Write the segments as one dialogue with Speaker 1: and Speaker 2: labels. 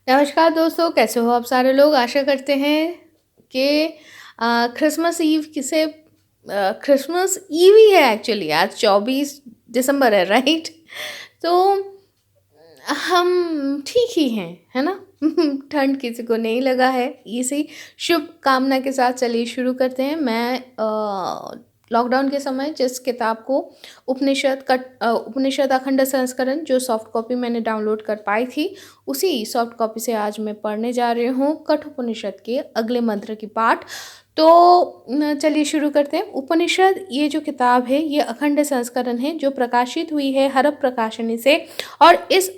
Speaker 1: नमस्कार दोस्तों, कैसे हो आप सारे लोग? आशा करते हैं कि क्रिसमस ईव किसे क्रिसमस ईव ही है एक्चुअली। आज 24 दिसंबर है, राइट? तो हम ठीक ही हैं, है ना? ठंड किसी को नहीं लगा है। इसी शुभ कामना के साथ चलिए शुरू करते हैं। मैं लॉकडाउन के समय जिस किताब को उपनिषद अखंड संस्करण जो सॉफ्ट कॉपी मैंने डाउनलोड कर पाई थी, उसी सॉफ्ट कॉपी से आज मैं पढ़ने जा रही हूँ कठोपनिषद के अगले मंत्र की पाठ। तो चलिए शुरू करते हैं। उपनिषद ये जो किताब है ये अखंड संस्करण है जो प्रकाशित हुई है हरप प्रकाशनी से। और इस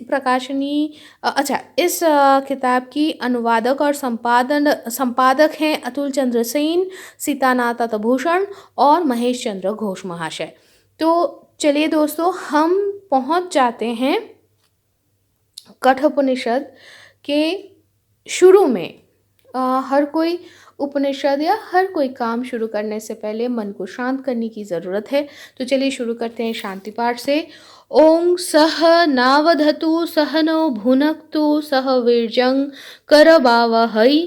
Speaker 1: किताब की अनुवादक और संपादक हैं अतुल चंद्र सेन, सीतानाथ तत्भूषण और महेश चंद्र घोष महाशय। तो चलिए दोस्तों, हम पहुंच जाते हैं कठोपनिषद के शुरू में। हर कोई उपनिषद या हर कोई काम शुरू करने से पहले मन को शांत करने की ज़रूरत है। तो चलिए शुरू करते हैं शांति पाठ से। ओं सह नावधतु सहनो भुनक्तु सह वीर्यं करवावहै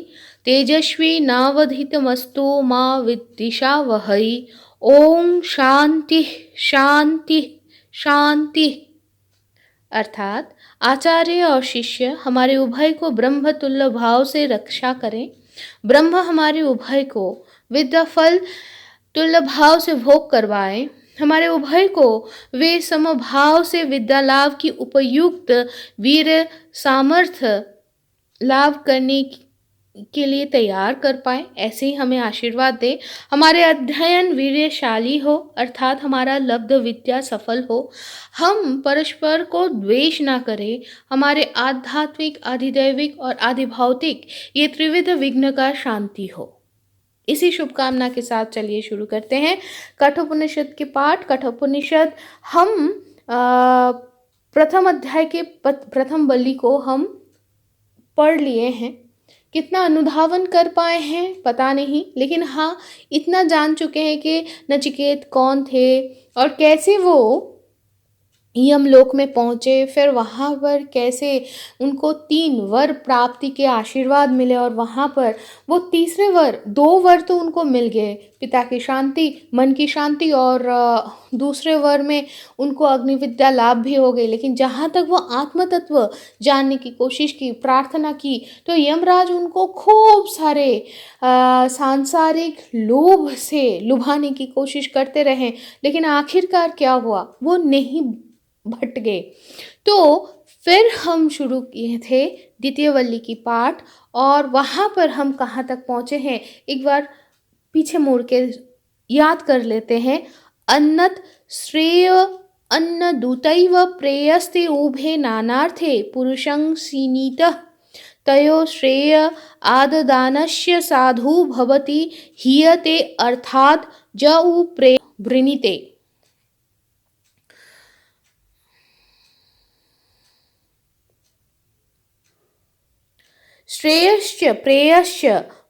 Speaker 1: तेजस्वी नावधितमस्तु मा विद्विषावहै। ओं शांति शांति शांति। अर्थात आचार्य और शिष्य हमारे उभय को ब्रह्म तुल्य भाव से रक्षा करें। ब्रह्म हमारे उभय को विद्या फल तुल्य भाव से भोग करवाएं। हमारे उभय को वे समभाव से विद्या लाभ की उपयुक्त वीर सामर्थ्य लाभ करने के लिए तैयार कर पाए, ऐसे ही हमें आशीर्वाद दे। हमारे अध्ययन वीर्यशाली हो, अर्थात हमारा लब्ध विद्या सफल हो। हम परस्पर को द्वेष ना करें। हमारे आध्यात्मिक, आधिदैविक और आधिभौतिक ये त्रिविध विघ्न का शांति हो। इसी शुभकामना के साथ चलिए शुरू करते हैं कठोपनिषद के पाठ। कठोपनिषद हम प्रथम अध्याय के प्रथम बल्ली को हम पढ़ लिए हैं। कितना अनुधावन कर पाए हैं पता नहीं, लेकिन हाँ इतना जान चुके हैं कि नचिकेत कौन थे और कैसे वो यमलोक में पहुँचे, फिर वहाँ पर कैसे उनको 3 वर प्राप्ति के आशीर्वाद मिले और वहाँ पर वो तीसरे वर 2 वर तो उनको मिल गए, पिता की शांति, मन की शांति, और दूसरे वर में उनको अग्निविद्या लाभ भी हो गई। लेकिन जहाँ तक वो आत्म तत्व जानने की कोशिश की, प्रार्थना की, तो यमराज उनको खूब सारे सांसारिक लोभ से लुभाने की कोशिश करते रहे। लेकिन आखिरकार क्या हुआ, वो नहीं भट गए। तो फिर हम शुरू किए थे द्वितीय वल्ली की पाठ, और वहाँ पर हम कहाँ तक पहुँचे हैं एक बार पीछे मुड़ के याद कर लेते हैं। अन्नत श्रेय अन्न दूतैव प्रेयस्ते उभे नानार्थे पुरुषं सीनीतः तयो श्रेय आददानस्य साधु भवति हीयते अर्थात जउ प्रेय वृणीते। श्रेयश्च प्रेयश्च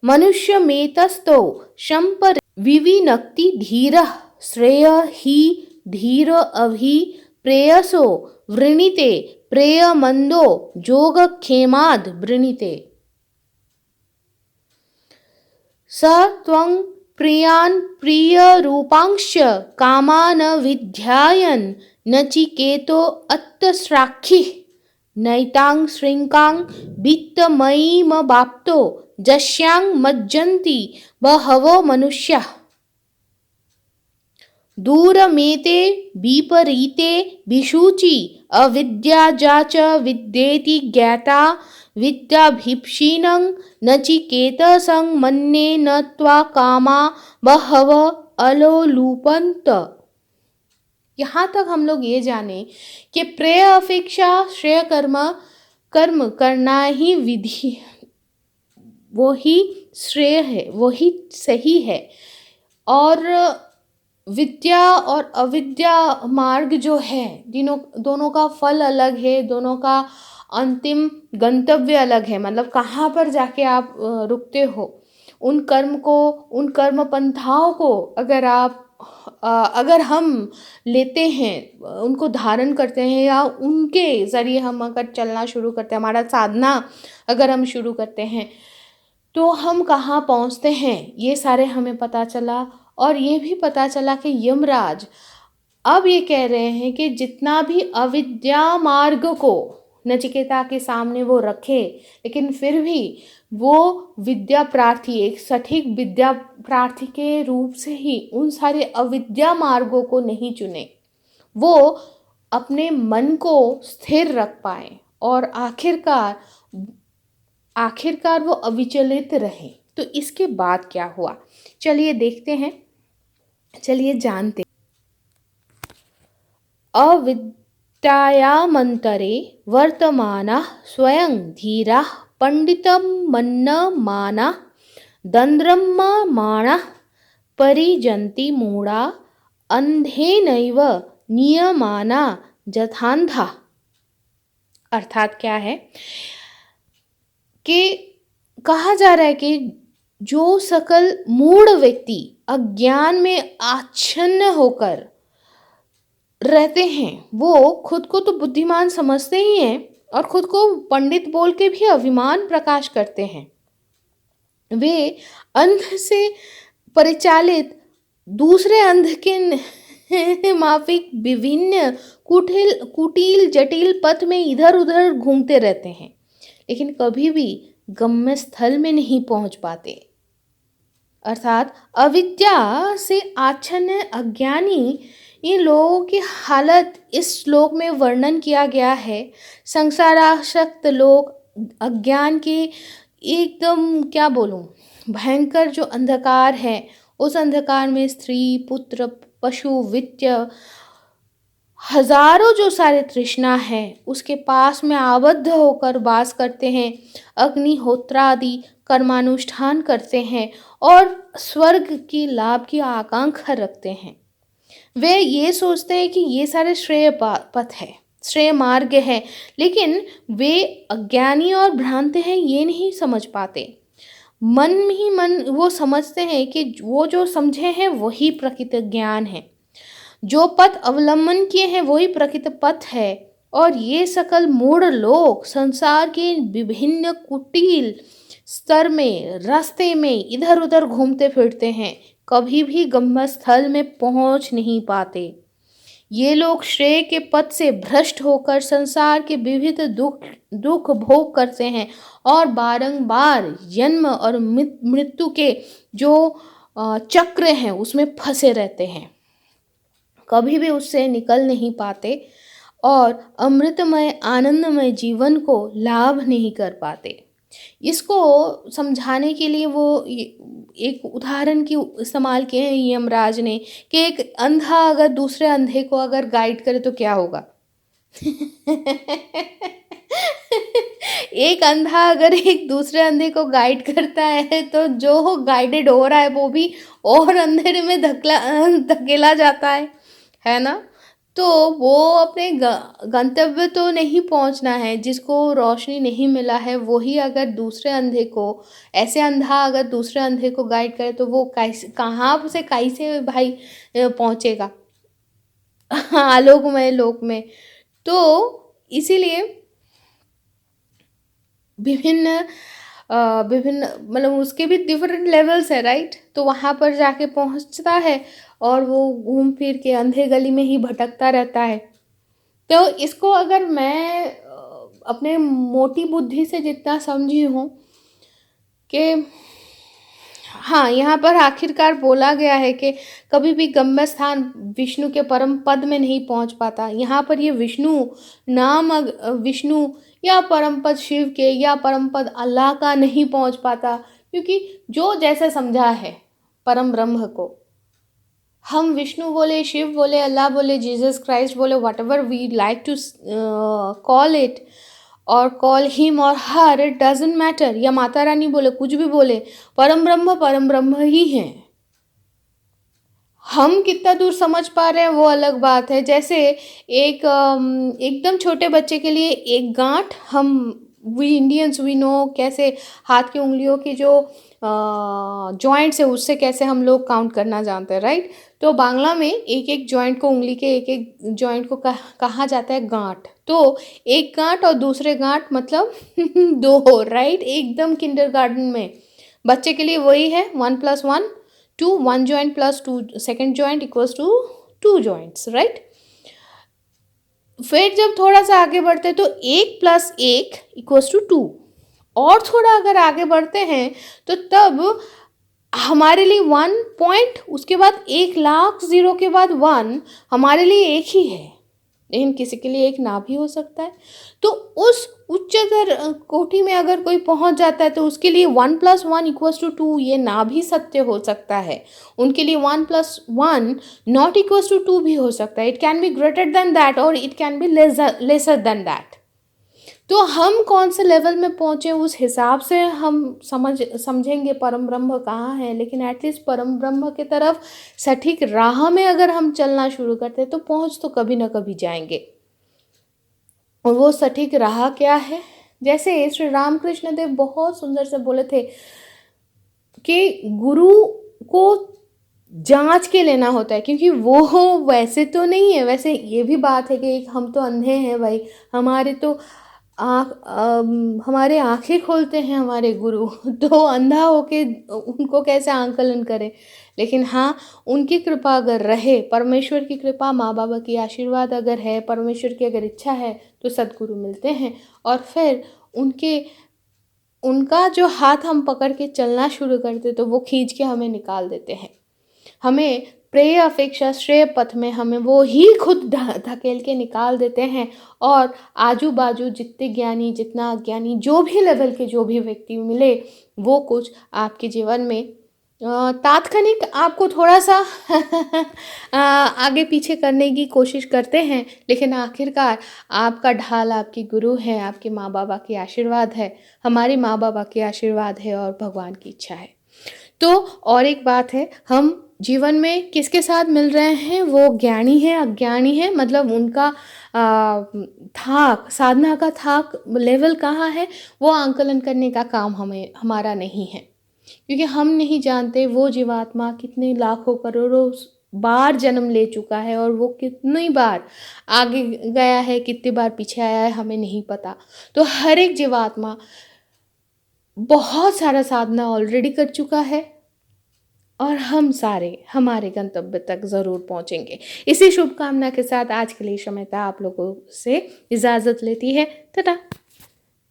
Speaker 1: मनुष्यमेतस्थौ शंपर विविनक्ति धीरः श्रेय हि धीर अभि प्रेयसो वृणीते प्रेयमंदो जोगक्षेमाद् वृणीते। स त्वं प्रियान् प्रियरूपांश्च कामान् विध्यायन् नचिकेतो अत्तस्राक्षिः नैतां श्रृंकां वित्तमयीमवाप्तो जस्यां मज्जन्ति बहवो मनुष्याः। दूरमेते विपरीते विशुचि अविद्या च विद्येति ज्ञाता विद्याभीप्सिनं नचिकेतसं मन्ये न त्वा कामा बहव अलोलुपन्त। यहाँ तक हम लोग ये जाने कि प्रेय अपेक्षा श्रेय कर्म करना ही विधि, वो ही श्रेय है, वो ही सही है। और विद्या और अविद्या मार्ग जो है, दोनों का फल अलग है, दोनों का अंतिम गंतव्य अलग है। मतलब कहाँ पर जाके आप रुकते हो, उन कर्म पंथाओं को अगर आप अगर हम लेते हैं, उनको धारण करते हैं या उनके ज़रिए हम अगर चलना शुरू करते हैं, हमारा साधना अगर हम शुरू करते हैं, तो हम कहाँ पहुँचते हैं ये सारे हमें पता चला। और ये भी पता चला कि यमराज अब ये कह रहे हैं कि जितना भी अविद्या मार्ग को नचिकेता के सामने वो रखे, लेकिन फिर भी वो विद्या प्रार्थी, एक सटीक विद्या प्रार्थी के रूप से ही उन सारे अविद्या मार्गों को नहीं चुने, वो अपने मन को स्थिर रख पाए और आखिरकार वो अविचलित रहे। तो इसके बाद क्या हुआ, चलिए देखते हैं, चलिए जानते। अविद्यायामन्तरे वर्तमानः स्वयं धीराः पंडितं मन्यमानाः दन्द्रम्यमाणाः परिजन्ति मूढा अंधेनैव नियमाना जथान्धा। अर्थात क्या है कि कहा जा रहा है कि जो सकल मूढ़ व्यक्ति अज्ञान में आच्छन्न होकर रहते हैं, वो खुद को तो बुद्धिमान समझते ही हैं और खुद को पंडित बोल के भी अभिमान प्रकाश करते हैं। वे अंध से परिचालित दूसरे अंध के माफिक विभिन्न कुटिल जटिल पथ में इधर उधर घूमते रहते हैं, लेकिन कभी भी गम्य स्थल में नहीं पहुंच पाते। अर्थात अविद्या से आच्छन्न अज्ञानी इन लोगों की हालत इस श्लोक में वर्णन किया गया है। संसारासक्त लोग अज्ञान के एकदम क्या बोलूं, भयंकर जो अंधकार है, उस अंधकार में स्त्री पुत्र पशु वित्त हजारों जो सारे तृष्णा है उसके पास में आबद्ध होकर वास करते हैं, अग्निहोत्रादि कर्मानुष्ठान करते हैं और स्वर्ग की लाभ की आकांक्षा रखते हैं। वे ये सोचते हैं कि ये सारे श्रेय पथ है, श्रेय मार्ग है, लेकिन वे अज्ञानी और भ्रांत हैं ये नहीं समझ पाते। मन ही मन वो समझते हैं कि वो जो समझे हैं वही प्रकृत ज्ञान है, जो पथ अवलंबन किए हैं वही प्रकृत पथ है। और ये सकल मूढ़ लोग संसार के विभिन्न कुटिल स्तर में रास्ते में इधर उधर घूमते फिरते हैं, कभी भी गम्य स्थल में पहुंच नहीं पाते। ये लोग श्रेय के पथ से भ्रष्ट होकर संसार के विविध दुख भोग करते हैं और बारंबार जन्म और मृत्यु के जो चक्र हैं उसमें फंसे रहते हैं, कभी भी उससे निकल नहीं पाते और अमृतमय आनंदमय जीवन को लाभ नहीं कर पाते। इसको समझाने के लिए वो एक उदाहरण की इस्तेमाल किए हैं यमराज ने कि एक अंधा अगर दूसरे अंधे को अगर गाइड करे तो क्या होगा। एक अंधा अगर एक दूसरे अंधे को गाइड करता है तो जो गाइडेड हो रहा है वो भी और अंधेरे में धकेला जाता है ना। तो वो अपने गंतव्य तो नहीं पहुंचना है, जिसको रोशनी नहीं मिला है वही अगर दूसरे अंधे को, ऐसे अंधा अगर दूसरे अंधे को गाइड करे तो वो कैसे, कहाँ से कैसे भाई पहुंचेगा आलोकमय लोक में। तो इसीलिए विभिन्न मतलब उसके भी डिफरेंट लेवल्स है, राइट। तो वहाँ पर जाके पहुँचता है और वो घूम फिर के अंधे गली में ही भटकता रहता है। तो इसको अगर मैं अपने मोटी बुद्धि से जितना समझी हूँ कि हाँ, यहाँ पर आखिरकार बोला गया है कि कभी भी गम्य स्थान विष्णु के परम पद में नहीं पहुँच पाता। यहाँ पर ये विष्णु नाम विष्णु या परम पद शिव के या परम पद अल्लाह का नहीं पहुँच पाता, क्योंकि जो जैसे समझा है परम ब्रह्म को, हम विष्णु बोले, शिव बोले, अल्लाह बोले, जीसस क्राइस्ट बोले, whatever we like to call it or call him or her, it doesn't matter, या माता रानी बोले, कुछ भी बोले, परम ब्रह्म ही हैं। हम कितना दूर समझ पा रहे हैं वो अलग बात है। जैसे एक एकदम छोटे बच्चे के लिए एक गांठ हम वी इंडियंस वी नो कैसे हाथ की उंगलियों की जो जॉइंट्स है उससे कैसे हम लोग काउंट करना जानते हैं, राइट। तो बांग्ला में एक एक जॉइंट को, उंगली के एक एक जॉइंट को कहा जाता है गांठ। तो एक गांठ और दूसरे गांठ मतलब दो, राइट। एकदम किंडरगार्टन में बच्चे के लिए वही है, 1+1 2, 1 joint plus 2 second joint equals to 2 joints, right. फिर जब थोड़ा सा आगे बढ़ते हैं तो 1+1 इक्वल्स टू 2, और थोड़ा अगर आगे बढ़ते हैं तो तब हमारे लिए 1 पॉइंट, उसके बाद 1,00,000 जीरो के बाद 1 हमारे लिए एक ही है, लेकिन किसी के लिए एक ना भी हो सकता है। तो उस उच्चतर कोटि में अगर कोई पहुंच जाता है तो उसके लिए 1+1 इक्वल्स टू 2 ये ना भी सत्य हो सकता है। उनके लिए 1+1 नॉट इक्वल्स टू 2 भी हो सकता है। It can be greater than that और it can be lesser than that. तो हम कौन से लेवल में पहुँचे उस हिसाब से हम समझेंगे परम ब्रह्म कहाँ है। लेकिन एटलीस्ट परम ब्रह्म की तरफ सटीक राह में अगर हम चलना शुरू करते हैं तो पहुँच तो कभी ना कभी जाएंगे। और वो सटीक राह क्या है, जैसे श्री रामकृष्ण देव बहुत सुंदर से बोले थे कि गुरु को जांच के लेना होता है, क्योंकि वो वैसे तो नहीं है। वैसे ये भी बात है कि हम तो अंधे हैं भाई, हमारे तो हमारे आंखें खोलते हैं हमारे गुरु, तो अंधा होके उनको कैसे आंकलन करें। लेकिन हाँ, उनकी कृपा अगर रहे, परमेश्वर की कृपा, माँ बाबा की आशीर्वाद अगर है, परमेश्वर की अगर इच्छा है तो सद्गुरु मिलते हैं। और फिर उनका जो हाथ हम पकड़ के चलना शुरू करते तो वो खींच के हमें निकाल देते हैं। हमें प्रेय अपेक्षा श्रेय पथ में हमें वो ही खुद धकेल के निकाल देते हैं। और आजू बाजू जितने ज्ञानी, जितना अज्ञानी, जो भी लेवल के जो भी व्यक्ति मिले, वो कुछ आपके जीवन में तात्कालिक आपको थोड़ा सा आगे पीछे करने की कोशिश करते हैं, लेकिन आखिरकार आपका ढाल आपके गुरु है, आपके माँ बाबा की आशीर्वाद है, हमारे माँ बाबा की आशीर्वाद है और भगवान की इच्छा है। तो और एक बात है, हम जीवन में किसके साथ मिल रहे हैं, वो ज्ञानी है अज्ञानी है, मतलब उनका थाक, साधना का थाक लेवल कहाँ है, वो आंकलन करने का काम हमारा नहीं है। क्योंकि हम नहीं जानते वो जीवात्मा कितने लाखों करोड़ों बार जन्म ले चुका है और वो कितनी बार आगे गया है, कितनी बार पीछे आया है, हमें नहीं पता। तो हर एक जीवात्मा बहुत सारा साधना ऑलरेडी कर चुका है और हम सारे हमारे गंतव्य तक ज़रूर पहुंचेंगे। इसी शुभकामना के साथ आज के लिए शमिता आप लोगों से इजाज़त लेती है। टाटा।